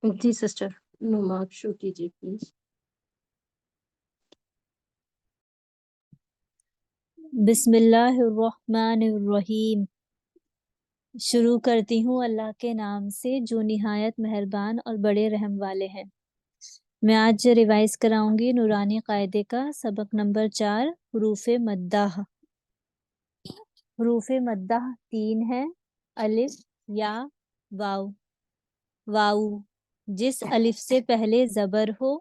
جی sister نما آپ شو کیجیے پلیز. بسم اللہ الرحمن الرحیم. شروع کرتی ہوں اللہ کے نام سے جو نہایت مہربان اور بڑے رحم والے ہیں. میں آج ریوائز کراؤں گی نورانی قاعدے کا سبق نمبر 4 حروف مدہ. حروف مدہ 3 ہیں: الف، یا، واو. واو جس الف سے پہلے زبر ہو،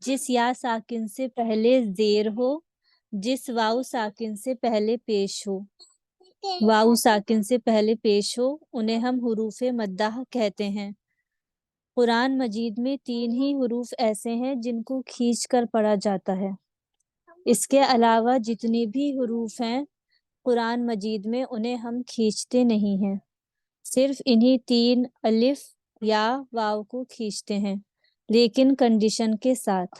جس یا ساکن سے پہلے زیر ہو، جس واو ساکن سے پہلے پیش ہو. واو ساکن سے پہلے پیش ہو انہیں ہم حروف مدہ کہتے ہیں. قرآن مجید میں 3 ہی حروف ایسے ہیں جن کو کھینچ کر پڑھا جاتا ہے. اس کے علاوہ جتنی بھی حروف ہیں قرآن مجید میں انہیں ہم کھینچتے نہیں ہیں، صرف انہی 3 الف، یا، واو کو کھینچتے ہیں، لیکن کنڈیشن کے ساتھ.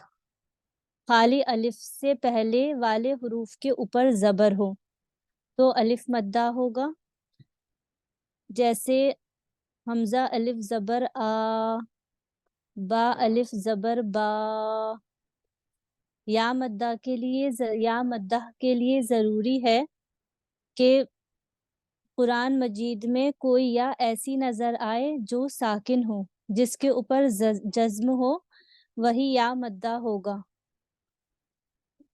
خالی الف سے پہلے والے حروف کے اوپر زبر ہو تو الف مدہ ہوگا، جیسے حمزہ الف زبر آ، با الف زبر با. یا مدہ کے لیے ضروری ہے کہ قرآن مجید میں کوئی یا ایسی نظر آئے جو ساکن ہو، جس کے اوپر جزم ہو، وہی یا مدہ ہوگا.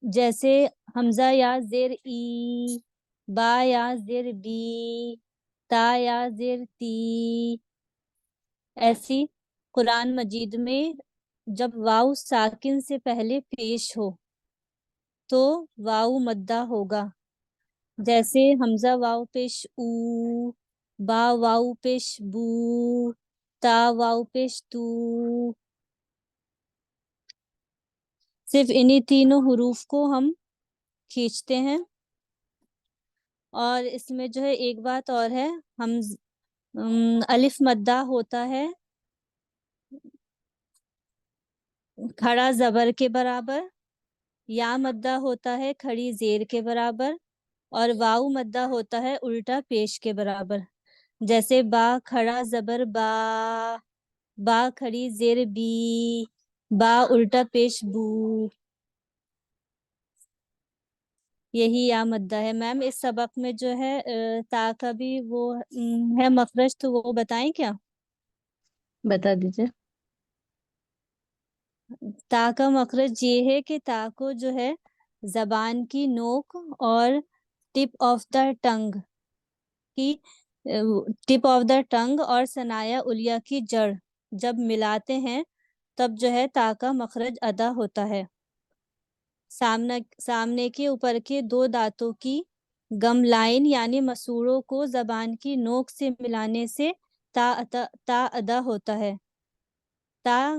جیسے حمزہ یا زیر ای، با یا زیر بی، تا یا زیر تی. ایسی قرآن مجید میں جب واو ساکن سے پہلے پیش ہو تو واو مدہ ہوگا، جیسے حمزہ واو پیش او، با واو پیش بو، تا واو پیش تو. صرف انہی تینوں حروف کو ہم کھینچتے ہیں. اور اس میں جو ہے ایک بات اور ہے، ہم الف مدہ ہوتا ہے کھڑا زبر کے برابر، یا مدہ ہوتا ہے کھڑی زیر کے برابر، اور واو مدہ ہوتا ہے الٹا پیش کے برابر. جیسے با کھڑا زبر با، با کھڑی زیر بی، با الٹا پیش بو. یہی یا مدہ ہے. میم اس سبق میں جو ہے تا کا بھی وہ ہے مخرج، تو وہ بتائیں کیا؟ بتا دیجیے. تا کا مخرج یہ ہے کہ تا کو جو ہے زبان کی نوک اور ٹپ آف دا ٹنگ اور ثنایا علیہ کی جڑ جب ملاتے ہیں تب جو ہے تا کا مخرج ادا ہوتا ہے. سامنے کے اوپر کے 2 دانتوں کی گم لائن یعنی مسوڑوں کو زبان کی نوک سے ملانے سے تا ادا ہوتا ہے. تا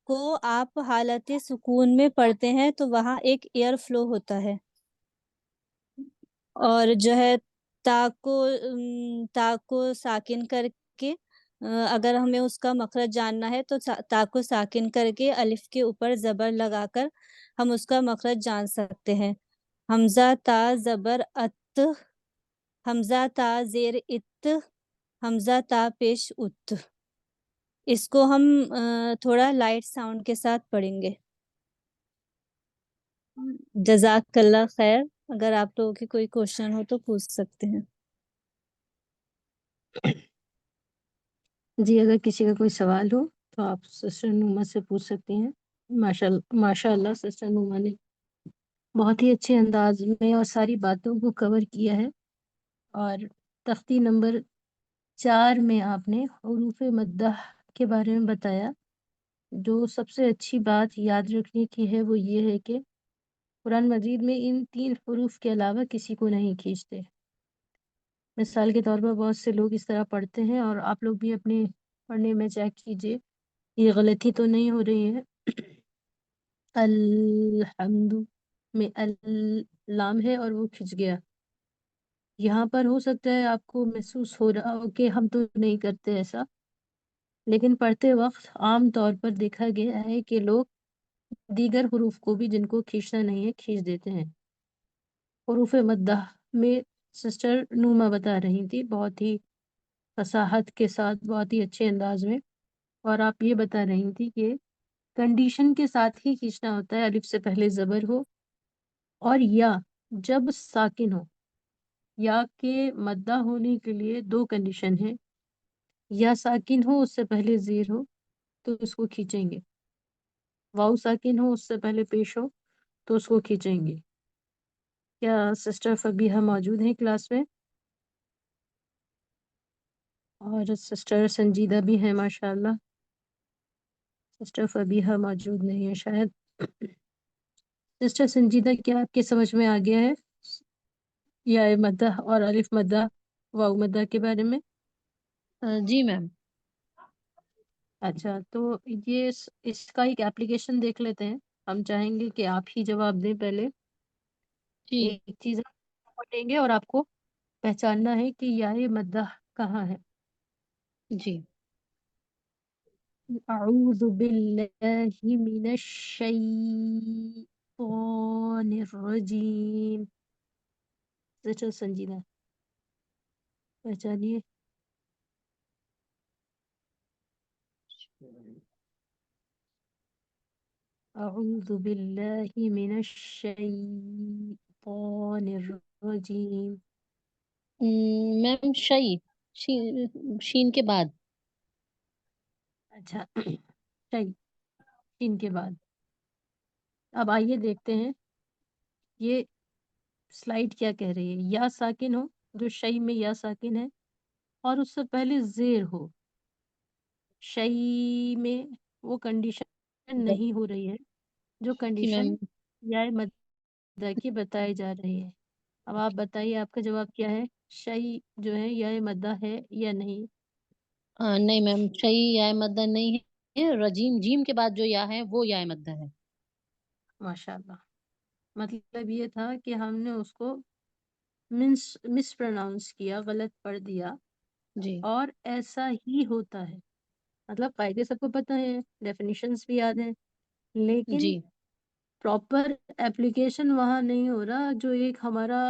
کو آپ حالت سکون میں پڑھتے ہیں تو وہاں ایک ایئر فلو ہوتا ہے، اور جو ہے تا کو ساکن کر کے اگر ہمیں اس کا مخرج جاننا ہے تو تا کو ساکن کر کے الف کے اوپر زبر لگا کر ہم اس کا مخرج جان سکتے ہیں. حمزہ تا زبر ات، حمزہ تا زیر ات، حمزہ تا پیش ات. اس کو ہم تھوڑا لائٹ ساؤنڈ کے ساتھ پڑھیں گے. جزاک اللہ خیر. اگر آپ لوگوں کی کوئی کوشچن ہو تو پوچھ سکتے ہیں. جی اگر کسی کا کوئی سوال ہو تو آپ سسٹر نما سے پوچھ سکتی ہیں. ماشاء اللہ سسٹر نما نے بہت ہی اچھے انداز میں اور ساری باتوں کو کور کیا ہے. اور تختی نمبر 4 میں آپ نے حروف مدہ کے بارے میں بتایا. جو سب سے اچھی بات یاد رکھنے کی ہے وہ یہ ہے کہ قرآن مجید میں ان 3 حروف کے علاوہ کسی کو نہیں کھینچتے. مثال کے طور پر بہت سے لوگ اس طرح پڑھتے ہیں، اور آپ لوگ بھی اپنے پڑھنے میں چیک کیجئے یہ غلطی تو نہیں ہو رہی ہے. الحمد میں لام ہے اور وہ کھنچ گیا. یہاں پر ہو سکتا ہے آپ کو محسوس ہو رہا ہو کہ ہم تو نہیں کرتے ایسا، لیکن پڑھتے وقت عام طور پر دیکھا گیا ہے کہ لوگ دیگر حروف کو بھی جن کو کھینچنا نہیں ہے کھینچ دیتے ہیں. حروف مدہ میں سسٹر نوما بتا رہی تھی بہت ہی فصاحت کے ساتھ، بہت ہی اچھے انداز میں اور آپ یہ بتا رہی تھی کہ کنڈیشن کے ساتھ ہی کھینچنا ہوتا ہے، الف سے پہلے زبر ہو اور یا جب ساکن ہو. یا کے مدہ ہونے کے لیے دو کنڈیشن ہیں، یا ساکن ہو اس سے پہلے زیر ہو تو اس کو کھینچیں گے، واؤ ساکن ہو اس سے پہلے پیش ہو تو اس کو کھینچیں گے. کیا سسٹر فبیہہ موجود ہیں کلاس میں؟ اور سسٹر سنجیدہ بھی ہیں ماشاء اللہ. سسٹر فبیہہ موجود نہیں ہے شاید. سسٹر سنجیدہ کیا آپ کے سمجھ میں آ گیا ہے یا مدہ اور الف مدہ واؤ مدہ کے بارے میں؟ جی میم. اچھا، تو یہ اس کا ایک ایپلیکیشن دیکھ لیتے ہیں. ہم چاہیں گے کہ آپ ہی جواب دیں پہلے. جی ایک چیز آپ پڑھیں گے اور آپ کو پہچاننا ہے کہ یہ مدہ کہاں ہے. جی. اعوذ باللہ من الشیطان الرجیم. سسٹر سنجیدہ پہچانیے. اعوذ باللہ من الشیطان الرجیم. میم شین کے بعد. اچھا صحیح، ان کے بعد. اب آئیے دیکھتے ہیں یہ سلائیڈ کیا کہہ رہی ہے. یا ساکن ہو، جو شئی میں یا ساکن ہے اور اس سے پہلے زیر ہو. شئی میں وہ کنڈیشن نہیں ہو رہی ہے جو جی میم. کنڈیشن یا مدہ کی بتائی جا رہی ہے. اب آپ بتائیے آپ کا جواب کیا ہے؟ شئی جو ہے یا مدہ ہے یا نہیں؟ نہیں میم، شئی یا مدہ نہیں ہے. رجیم جیم کے بعد جو یا ہے وہ یا مدہ ہے. ماشاء اللہ. مطلب یہ تھا کہ ہم نے اس کو مس پروناؤنس کیا، غلط پڑھ دیا. جی اور ایسا ہی ہوتا ہے، مطلب قاعدے سب کو پتہ ہے، ڈیفینیشنز بھی یاد ہیں، لیکن جی پراپر ایپلیکیشن وہاں نہیں ہو رہا. جو ایک ہمارا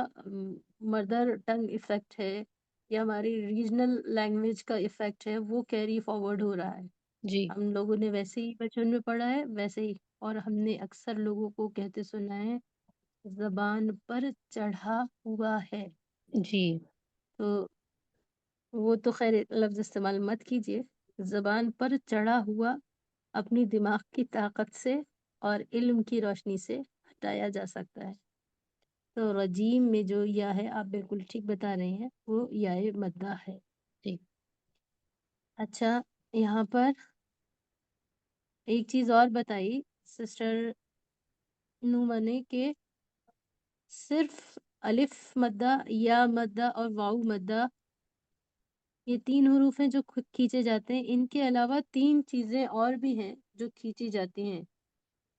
مدر ٹنگ ایفیکٹ ہے یا ہماری ریجنل لینگویج کا ایفیکٹ ہے وہ کیری فارورڈ ہو رہا ہے. جی ہم لوگوں نے ویسے ہی بچپن میں پڑھا ہے ویسے ہی، اور ہم نے اکثر لوگوں کو کہتے سنا ہے زبان پر چڑھا ہوا ہے. جی تو وہ تو خیر لفظ استعمال مت کیجیے. زبان پر چڑھا ہوا اپنی دماغ کی طاقت سے اور علم کی روشنی سے ہٹایا جا سکتا ہے. تو رجیم میں جو یا ہے آپ بالکل ٹھیک بتا رہے ہیں، وہ یا مدہ ہے. جی. اچھا، یہاں پر ایک چیز اور بتائی سسٹر نوما نے کہ صرف الف مدہ یا مدہ اور واؤ مدہ یہ تین حروف ہیں جو کھینچے جاتے ہیں. ان کے علاوہ تین چیزیں اور بھی ہیں جو کھینچی جاتی ہیں.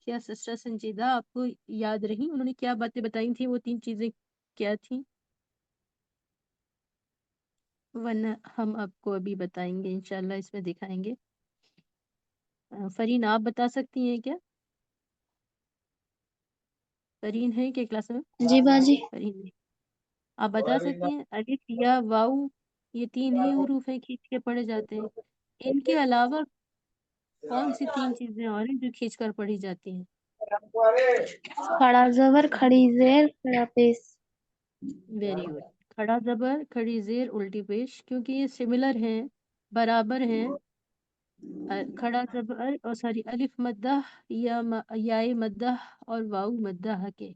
کیا سسٹر سنجیدہ آپ کو یاد رہی انہوں نے کیا باتیں بتائی تھیں؟ وہ تین چیزیں کیا تھیں؟ ورنہ ہم آپ کو ابھی بتائیں گے انشاءاللہ، اس میں دکھائیں گے. فرین آپ بتا سکتی ہیں کیا؟ فرین ہے کیا کلاس میں؟ جی باجی. فرین نہیں. آپ بتا سکتی ہیں الف یا واؤ یہ تین ہی حروف ہیں کھینچ کے پڑھے جاتے ہیں. ان کے علاوہ کون سی تین چیزیں اور ہیں جو کھینچ کر پڑھی جاتی ہیں؟ کھڑا زبر کھڑی زیر کھڑا پیش. Very good. کھڑا زبر کھڑی زیر الٹی پیش، کیونکہ یہ سملر ہیں، برابر ہیں. کھڑا زبر اور ساری الف مدہ یا یائے مدہ اور واؤ مدہ کے.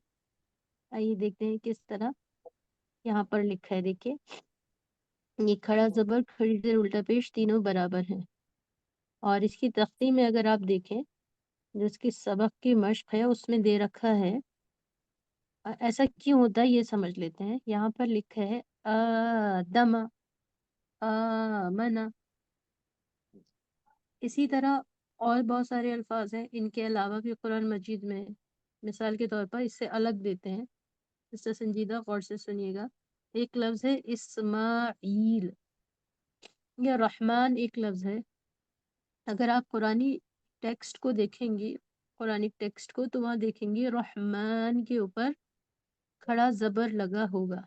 آئیے دیکھتے ہیں کس طرح. یہاں پر لکھا ہے دیکھیے، یہ کھڑا زبر کھڑی زیر الٹا پیش تینوں برابر ہیں. اور اس کی تختی میں اگر آپ دیکھیں جس کی سبق کی مشق ہے اس میں دے رکھا ہے. ایسا کیوں ہوتا ہے یہ سمجھ لیتے ہیں. یہاں پر لکھا ہے آدم آمنا. اسی طرح اور بہت سارے الفاظ ہیں ان کے علاوہ بھی قرآن مجید میں. مثال کے طور پر اس سے الگ دیتے ہیں. اس سے سنجیدہ غور سے سنیے گا. ایک لفظ ہے اسماعیل، یا رحمان ایک لفظ ہے. اگر آپ قرآنی ٹیکسٹ کو دیکھیں گی، قرآنی ٹیکسٹ کو، تو وہاں دیکھیں گے رحمان کے اوپر کھڑا زبر لگا ہوگا.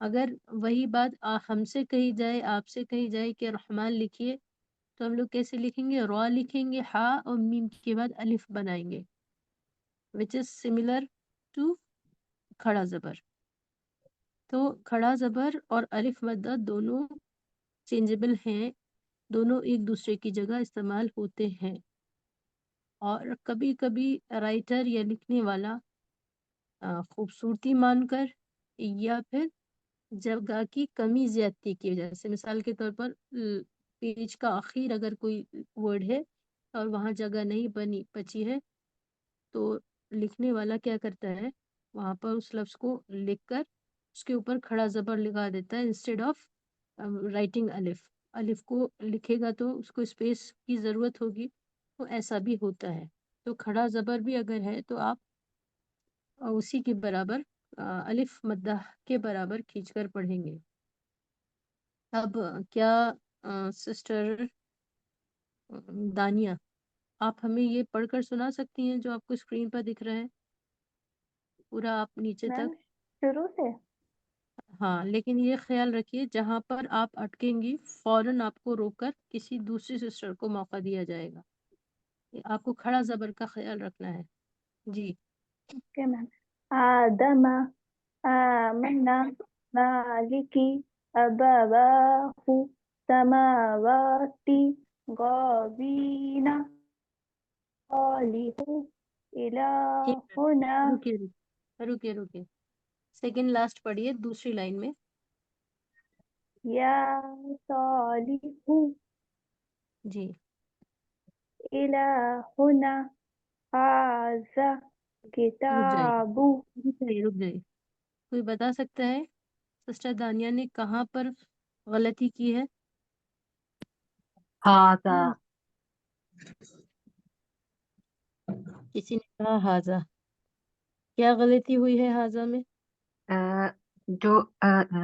اگر وہی بات ہم سے کہی جائے، آپ سے کہی جائے کہ رحمان لکھیے، تو ہم لوگ کیسے لکھیں گے؟ را لکھیں گے، ہا اور میم کے بعد الف بنائیں گے، وچ از سملر ٹو کھڑا زبر. تو کھڑا زبر اور الف مدہ دونوں چینجبل ہیں، دونوں ایک دوسرے کی جگہ استعمال ہوتے ہیں. اور کبھی کبھی رائٹر یا لکھنے والا خوبصورتی مان کر یا پھر جگہ کی کمی زیادتی کی وجہ سے، مثال کے طور پر پیج کا آخر اگر کوئی ورڈ ہے اور وہاں جگہ نہیں بنی بچی ہے، تو لکھنے والا کیا کرتا ہے، وہاں پر اس لفظ کو لکھ کر اس کے اوپر کھڑا زبر لگا دیتا ہے انسٹیڈ آف رائٹنگ الف. الف کو لکھے گا تو اس کو اسپیس کی ضرورت ہوگی، تو ایسا بھی ہوتا ہے. تو کھڑا زبر بھی اگر ہے تو آپ اسی کے برابر الف مدہ کے برابر کھینچ کر پڑھیں گے. اب کیا سسٹر دانیہ آپ ہمیں یہ پڑھ کر سنا سکتی ہیں جو آپ کو اسکرین پر دکھ رہا ہے پورا، آپ نیچے میم تک؟ شروع سے؟ ہاں، لیکن یہ خیال رکھیے جہاں پر آپ اٹکیں گی فوراً آپ کو روک کر کسی دوسری سسٹر کو موقع دیا جائے گا. آپ کو کھڑا زبر کا خیال رکھنا ہے. جی اوکے میم. آدم آمنا مالکی ابواہ سماواتی غابینا صالح ٹھیک ہے، الہنا. رکیے رکیے رکیے، سیکنڈ لاسٹ پڑھیے دوسری لائن میں. یا صالح جی الہنا ھذا رک جائیے کتاب. رک جائیے. کوئی بتا سکتا ہے سسٹر دانیہ نے کہاں پر غلطی کی ہے؟ ہاذا. کسی نے کہا ہاضا، کیا غلطی ہوئی ہے ہاضا میں؟ جو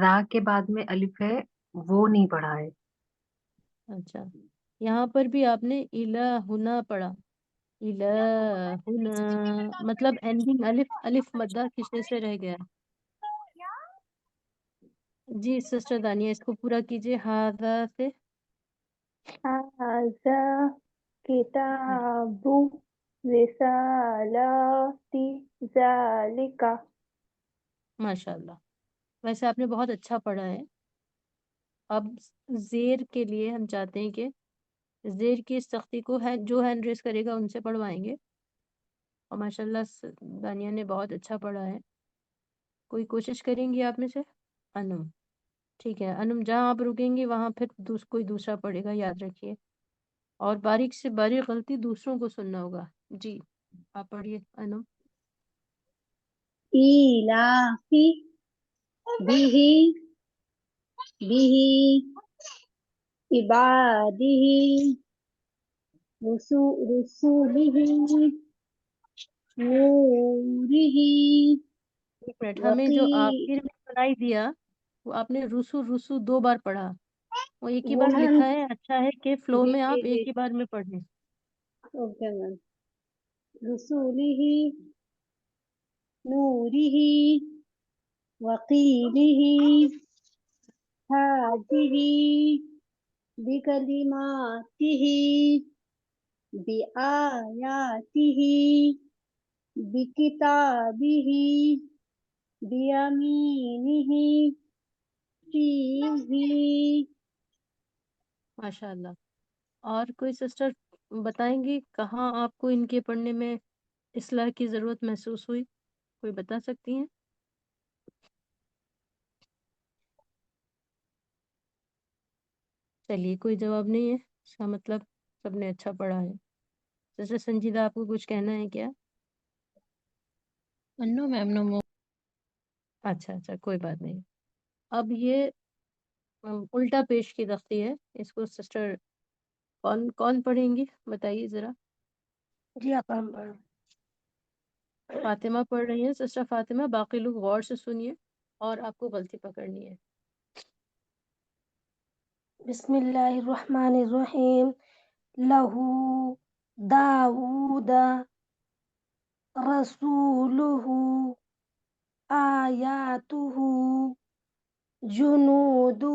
را کے بعد میں الف ہے وہ نہیں پڑھا ہے. اچھا، یہاں پر بھی آپ نے الہنا پڑھا، الہنا مطلب اینڈنگ الف الف مدہ کھینچنے سے رہ گیا. جی سسٹر دانیہ اس کو پورا کیجیے ہاضا سے. ھذا کتاب رسالتی ذالک. ماشاء اللہ، ویسے آپ نے بہت اچھا پڑھا ہے. اب زیر کے لیے ہم چاہتے ہیں کہ زیر کی اس تختی کو ہے جو ہینڈ ریس کرے گا ان سے پڑھوائیں گے. اور ماشاء اللہ دانیہ نے بہت اچھا پڑھا ہے. کوئی کوشش کریں گی آپ میں سے؟ انم، ٹھیک ہے انم، جہاں آپ رکیں گی وہاں پھر کوئی دوسرا پڑھے گا، یاد رکھیے. اور باریک سے باریک غلطی دوسروں کو سننا ہوگا. جی آپ پڑھیے انم. ایلافی بھی عبادہ رسولہ نورہ ایک منٹ، ہمیں جو وقی. آخر میں سنائی دیا وہ آپ نے رسو رسو 2 بار پڑھا، وہ ایک ہی وہ بار میم لکھا ہے. اچھا ہے کہ فلو جی میں جی آپ جی ایک ہی بار میں پڑھ لیں. Okay ma'am. رسولہ نورہ وقیلہ ھذہ بکلماتہ بآیاتہ بکتابہ بیمینہ فیہ. ماشاء اللہ. اور کوئی سسٹر بتائیں گی کہاں آپ کو ان کے پڑھنے میں اصلاح کی ضرورت محسوس ہوئی؟ کوئی بتا سکتی ہیں؟ چلیے کوئی جواب نہیں ہے، اس کا مطلب سب نے اچھا پڑھا ہے. سسٹر سنجیدہ آپ کو کچھ کہنا ہے کیا؟ نو میم نو مو. اچھا کوئی بات نہیں. اب یہ الٹا پیش کی تختی ہے، اس کو سسٹر کون پڑھیں گی بتائیے ذرا. جی آپ ہم پڑھ. فاطمہ پڑھ رہی ہیں. سسٹر فاطمہ باقی لوگ غور سے سنیے اور آپ کو غلطی پکڑنی ہے. بسم اللہ الرحمن الرحیم. لہو داود رسولہ آیاتہ جنودہ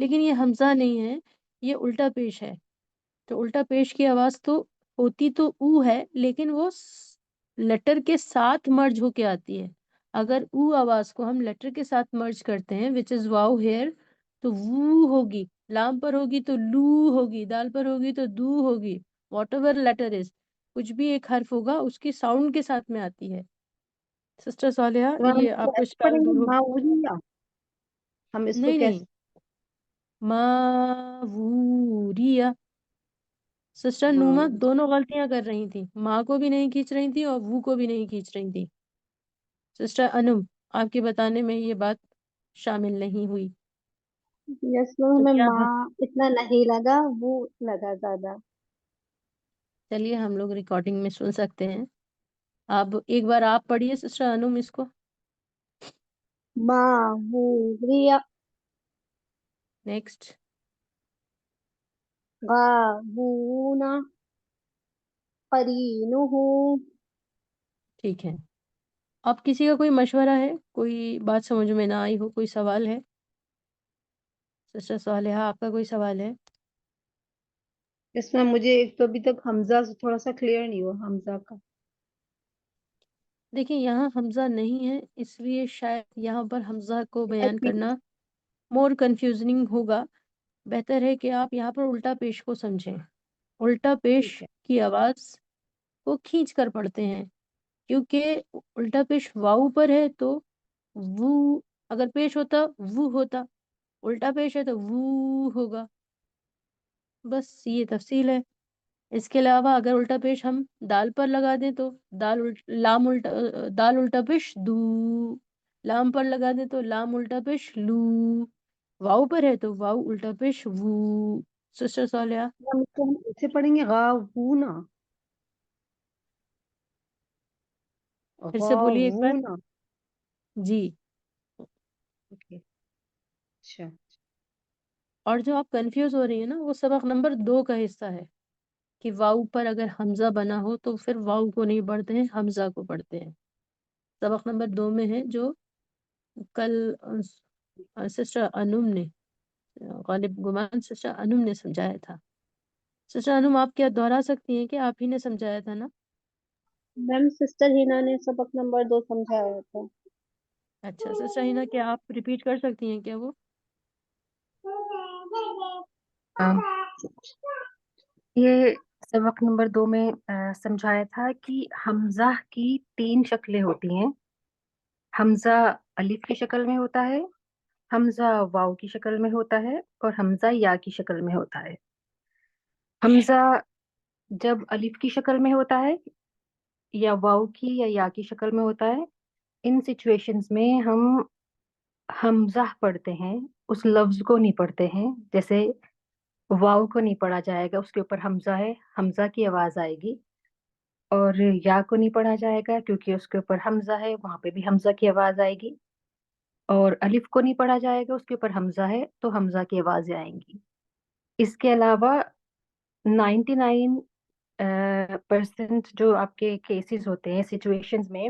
لیکن یہ حمزہ نہیں ہے، یہ الٹا پیش ہے. تو الٹا پیش کی آواز تو ہوتی تو او ہے، لیکن وہ لیٹر کے ساتھ مرج ہو کے آتی ہے. اگر او آواز کو ہم لیٹر کے ساتھ مرج کرتے ہیں وچ از واؤ ہیئر، تو وو ہوگی، لام پر ہوگی تو لو ہوگی، دال پر ہوگی تو دو ہوگی. واٹ ایور لیٹر از، کچھ بھی ایک حرف ہوگا اس کی ساؤنڈ کے ساتھ میں آتی ہے. سسٹر صالحہ، تو ہم یہ اس کو آپ کو ایسے اشکال پڑھیں گے دور ہو. ماوریا، ہم اس کو نہیں نہیں، کیسے؟ ماووریا. سسٹر نوما ہاں دونوں غلطیاں کر رہی تھیں، ماں کو بھی نہیں کھینچ رہی تھی اور وو کو بھی نہیں کھینچ رہی تھی. سسٹر انم، آپ کے بتانے میں یہ بات شامل نہیں ہوئی. یس میم، تو ہمیں کیا ہے؟ ماں اتنا نہیں لگا، وہ لگا زیادہ. چلیے ہم لوگ ریکارڈنگ میں سن سکتے ہیں. اب ایک بار آپ پڑھیے سسٹر انم اس کو. ماوریا، نیکسٹ. غابونا، قرینہ. ٹھیک ہے. اب کسی کا کوئی مشورہ ہے، کوئی بات سمجھ میں نہ آئی ہو، کوئی سوال ہے؟ سسٹر صالحہ، آپ کا کوئی سوال ہے؟ اس میں مجھے ایک تو ابھی تک حمزہ سے تھوڑا سا کلیئر نہیں ہوا، حمزہ کا. دیکھیں یہاں حمزہ نہیں ہے، اس لیے شاید یہاں پر حمزہ کو بیان کرنا مور کنفیوزنگ ہوگا. بہتر ہے کہ آپ یہاں پر الٹا پیش کو سمجھیں. الٹا پیش ٹھیک ہے. کی آواز کو کھینچ کر پڑھتے ہیں، کیونکہ الٹا پیش واؤ پر ہے تو وو، اگر پیش ہوتا وو ہوتا، الٹا پیش ہے تو وو ہوگا. بس یہ تفصیل ہے. اس کے علاوہ اگر الٹا پیش ہم دال پر لگا دیں تو لام الٹا، دال الٹا پیش دو. لام پر لگا دیں تو لام الٹا پیش لو. واؤ پر ہے تو واؤ الٹا پیش وو. سسٹر صالحہ، ہم اس کو ایسے پڑھیں گے غاوونا، پھر سے بولیے ایک بار. غاوونا. جی. اوکے. اچھا. اور جو آپ کنفیوز ہو رہی ہیں نا، وہ سبق نمبر 2 کا حصہ ہے کہ واؤ پر اگر حمزہ بنا ہو تو پھر واؤ کو نہیں پڑھتے ہیں، حمزہ کو پڑھتے ہیں. سبق نمبر 2 میں ہے، جو کل سسٹر انم نے، غالب گمان سسٹر انم نے سمجھایا تھا. سسٹر انم، آپ کیا دہرا سکتی ہیں کہ آپ ہی نے سمجھایا تھا نا؟ میم سسٹر ہینا نے سبق نمبر 2 سمجھایا تھا. اچھا سسٹر ہینا، کیا آپ ریپیٹ کر سکتی ہیں کیا وہ؟ یہ سبق نمبر 2 میں سمجھایا تھا کہ حمزہ کی 3 شکلیں ہوتی ہیں. حمزہ الف کی شکل میں ہوتا ہے، حمزہ واو کی شکل میں ہوتا ہے، اور حمزہ یا کی شکل میں ہوتا ہے. حمزہ جب الف کی شکل میں ہوتا ہے یا واو کی یا کی شکل میں ہوتا ہے، ان سچویشنز میں ہم حمزہ پڑھتے ہیں، اس لفظ کو نہیں پڑھتے ہیں. جیسے واو کو نہیں پڑھا جائے گا، اس کے اوپر حمزہ ہے، حمزہ کی آواز آئے گی. اور یا کو نہیں پڑھا جائے گا کیونکہ اس کے اوپر حمزہ ہے، وہاں پہ بھی حمزہ کی آواز آئے گی. اور الف کو نہیں پڑھا جائے گا، اس کے اوپر حمزہ ہے تو حمزہ کی آوازیں آئیں گی. اس کے علاوہ 99% جو آپ کے کیسز ہوتے ہیں، سچویشنز میں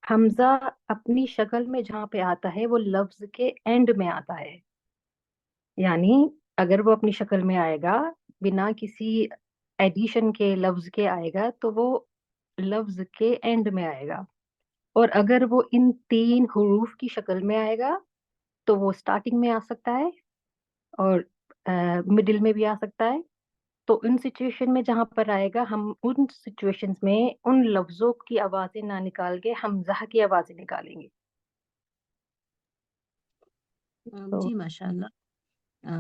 حمزہ اپنی شکل میں جہاں پہ آتا ہے وہ لفظ کے اینڈ میں آتا ہے. یعنی اگر وہ اپنی شکل میں آئے گا بنا کسی ایڈیشن کے لفظ کے آئے گا تو وہ لفظ کے اینڈ میں آئے گا. اور اگر وہ ان 3 حروف کی شکل میں آئے گا تو وہ سٹارٹنگ میں آ سکتا ہے اور مڈل میں بھی آ سکتا ہے. تو ان سچویشن میں جہاں پر آئے گا، ہم ان سچویشنز میں ان لفظوں کی آوازیں نہ نکال کے حمزہ کی آوازیں نکالیں گے. تو جی ماشاء اللہ،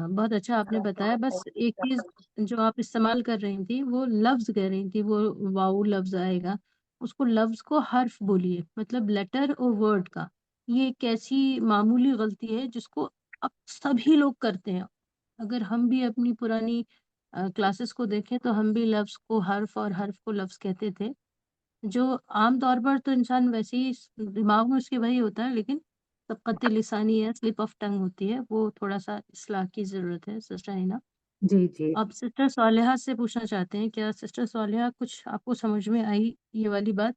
بہت اچھا آپ نے بتایا. بس ایک چیز جو آپ استعمال کر رہی تھی، وہ لفظ کہہ رہی تھی، وہ واؤ لفظ آئے گا، اس کو لفظ کو حرف بولیے، مطلب لیٹر اور ورڈ کا. یہ ایک ایسی معمولی غلطی ہے جس کو اب سبھی لوگ کرتے ہیں. اگر ہم بھی اپنی پرانی کلاسز کو دیکھیں تو ہم بھی لفظ کو حرف اور حرف کو لفظ کہتے تھے، جو عام طور پر تو انسان ویسے ہی دماغ میں اس کے وہی ہوتا ہے، لیکن سبقت لسانی ہے، سلپ آف ٹنگ ہوتی ہے، وہ تھوڑا سا اصلاح کی ضرورت ہے. سسٹر ہینا، جی جی آپ سسٹر صالحہ سے پوچھنا چاہتے ہیں، کیا سسٹر صالحہ کچھ آپ کو سمجھ میں آئی یہ والی بات؟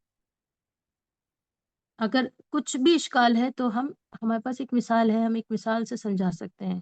اگر کچھ بھی اشکال ہے تو ہمارے پاس ایک مثال ہے، ہم ایک مثال سے سمجھا سکتے ہیں.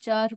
4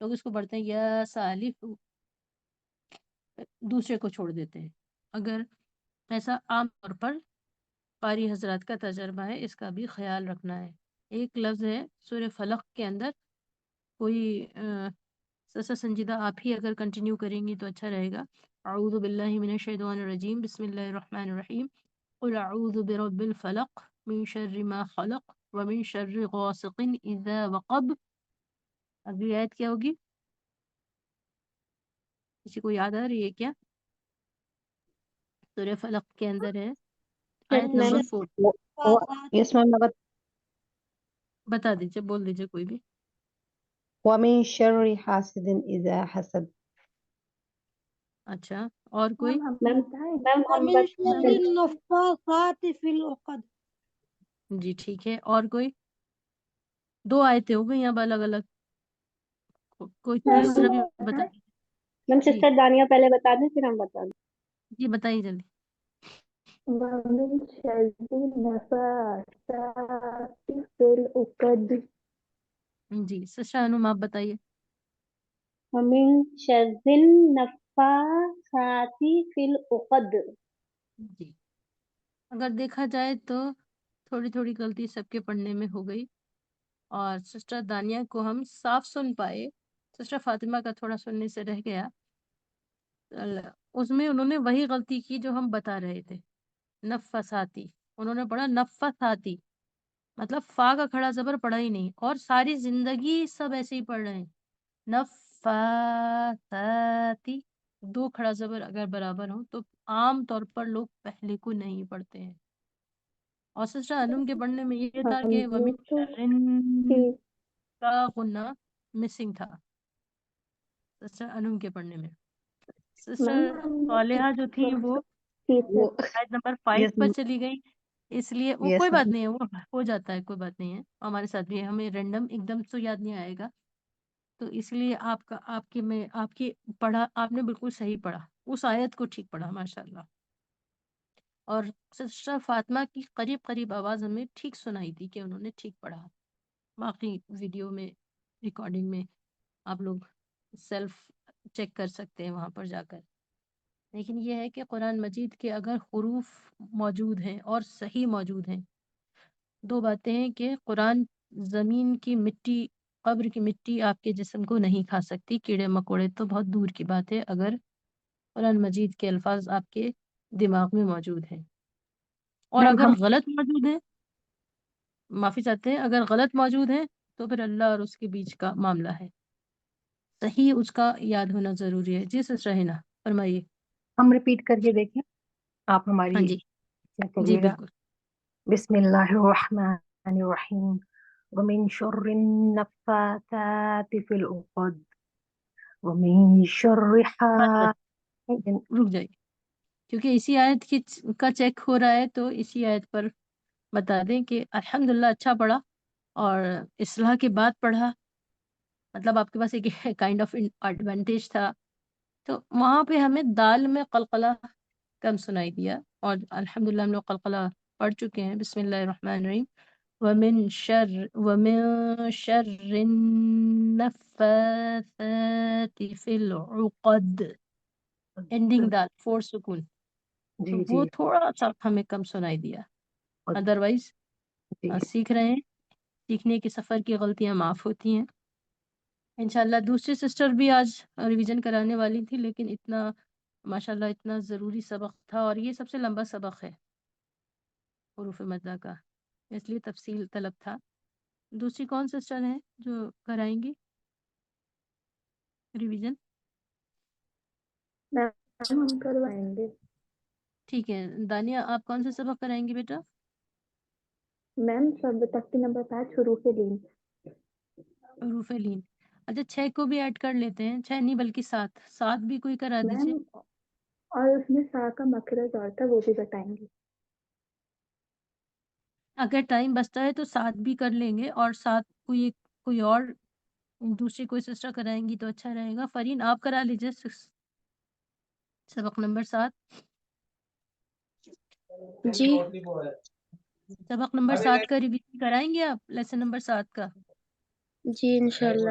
لوگ اس کو پڑھتے ہیں یا سالف، دوسرے کو چھوڑ دیتے ہیں. اگر ایسا عام طور پر قاری حضرات کا تجربہ ہے، اس کا بھی خیال رکھنا ہے. ایک لفظ ہے سورہ فلق کے اندر، کوئی سسا سنجیدہ آپ ہی اگر کنٹینیو کریں گی تو اچھا رہے گا. اعوذ باللہ من الشیطان الرجیم، بسم اللہ الرحمن الرحیم، قل اعوذ برب الفلق من شر ما خلق ومن شر غاسق اذا وقب. اگلی آیت کیا ہوگی؟ کسی کو یاد آ رہی ہے کیا؟ سورہ فلق کے اندر ہے آیت میم نمبر 4. یس میم بتا دیجیے، بول دیجیے کوئی بھی. وَمِن شَرِّ حاسد اذا حسد. اچھا، اور کوئی؟ میم ہم میم بتائیں. میم ہم ومن شر بتائیں. النفاثات في العقد. جی ٹھیک ہے، اور کوئی؟ 2 آیتیں ہو گئی اب الگ الگ. کوئی میم تیسرا بھی بتا دیجیے. میم جی سسٹر دانیہ پہلے بتا دیں پھر ہم بتا دیں. جی بتائیے جلدی. وَمِن شَرِّ النَّفَّاثَاتِ فِي الْعُقَدِ. جی سسٹر انوم آپ بتائیے. ومن شر النفاثات فی العقد. جی اگر دیکھا جائے تو تھوڑی تھوڑی غلطی سب کے پڑھنے میں ہو گئی، اور سسٹر دانیہ کو ہم صاف سن پائے، سسٹر فاطمہ کا تھوڑا سننے سے رہ گیا. اس میں انہوں نے وہی غلطی کی جو ہم بتا رہے تھے، نفساتی. انہوں نے پڑھا نفساتی، مطلب فا کا کھڑا زبر پڑھا ہی نہیں، اور ساری زندگی سب ایسے ہی پڑھ رہے ہیں نفساتی. 2 کھڑا زبر اگر برابر ہوں تو عام طور پر لوگ پہلے کو نہیں پڑھتے ہیں. اور سسٹر انم کے پڑھنے میں یہ تھا ہم کہ نے ومن تو شرن ٹھیک. کا غنہ مسنگ تھا سسٹر انم کے پڑھنے میں. میم سسٹر ہم نے صالحہ جو تھی وہ ٹھیک ہے. وہ آیت نمبر 5 یس پر چلی گئی، اس لیے وہ یس کوئی بات میم. نہیں ہے، وہ ہو جاتا ہے، کوئی بات نہیں ہے. ہمارے ساتھ بھی ہے، ہمیں رینڈم ایک دم تو یاد نہیں آئے گا، تو اس لیے آپ کی پڑھا، آپ نے بالکل صحیح پڑھا، اس آیت کو ٹھیک پڑھا ماشاءاللہ. اور سسٹر فاطمہ کی قریب قریب آواز ہمیں ٹھیک سنائی تھی کہ انہوں نے ٹھیک پڑھا. باقی ویڈیو میں، ریکارڈنگ میں آپ لوگ سیلف چیک کر سکتے ہیں وہاں پر جا کر. لیکن یہ ہے کہ قرآن مجید کے اگر حروف موجود ہیں اور صحیح موجود ہیں، 2 باتیں ہیں کہ قرآن زمین کی مٹی، قبر کی مٹی آپ کے جسم کو نہیں کھا سکتی، کیڑے مکوڑے تو بہت دور کی بات ہے اگر قرآن مجید کے الفاظ آپ کے دماغ میں موجود ہیں. اور میم اگر ہم غلط موجود ہیں، معافی چاہتے ہیں، اگر غلط موجود ہیں تو پھر اللہ اور اس کے بیچ کا معاملہ ہے، صحیح اس کا یاد ہونا ضروری ہے. جی سسٹر ہینا فرمائیے. ہم ریپیٹ کر کے دیکھیں، آپ ہاں ہماری جی چیک جی کریے گا. بالکل. بسم اللہ الرحمن الرحیم. ومن شر النفاثات فی العقد ومن شر بس بس حاسد. رک جائیے، کیونکہ اسی آیت کا چیک ہو رہا ہے تو اسی آیت پر بتا دیں کہ الحمدللہ اچھا پڑھا، اور اصلاح کے بعد پڑھا، مطلب آپ کے پاس ایک کائنڈ آف ایڈوانٹیج تھا. تو وہاں پہ ہمیں دال میں قلقلہ کم سنائی دیا، اور الحمدللہ ہم لوگ قلقلہ پڑھ چکے ہیں. بسم اللہ الرحمن الرحیم. ومن شر النفاثات فی العقد، اینڈنگ دال 4 سکون، تو جی وہ جی تھوڑا سا ہمیں کم سنائی دیا. اور ادروائز جی سیکھ رہے ہیں، سیکھنے کے سفر کی غلطیاں معاف ہوتی ہیں انشاءاللہ. دوسری سسٹر بھی آج ریویژن کرانے والی تھی، لیکن اتنا ماشاءاللہ اتنا ضروری سبق تھا، اور یہ سب سے لمبا سبق ہے حروف مدہ کا، اس لیے تفصیل طلب تھا. دوسری کون سسٹر ہیں جو کرائیں گی ریویژن؟ میم ہم کروائیں گے. ٹھیک ہے، دانیہ آپ کون سا سبق کرائیں گی بیٹا؟ میم سب تختی نمبر 5 حروف لین. حروف لین. اچھا 6 کو بھی ایڈ کر لیتے ہیں، 6 نہیں بلکہ 7 بھی کوئی کرا دیجیے. میم اور اس میں سا کا مخرج اور تھا، وہ بھی بتائیں گے. اگر ٹائم بچتا ہے تو 7 بھی کر لیں گے، اور 7 کوئی اور دوسری کوئی سسٹر کرائیں گی تو اچھا رہے گا. فرین آپ کرا لیجیے سبق نمبر 7. جی سبق نمبر 7 کا ریویژن کرائیں گے آپ، لیسن نمبر 7 کا؟ جی انشاءاللہ.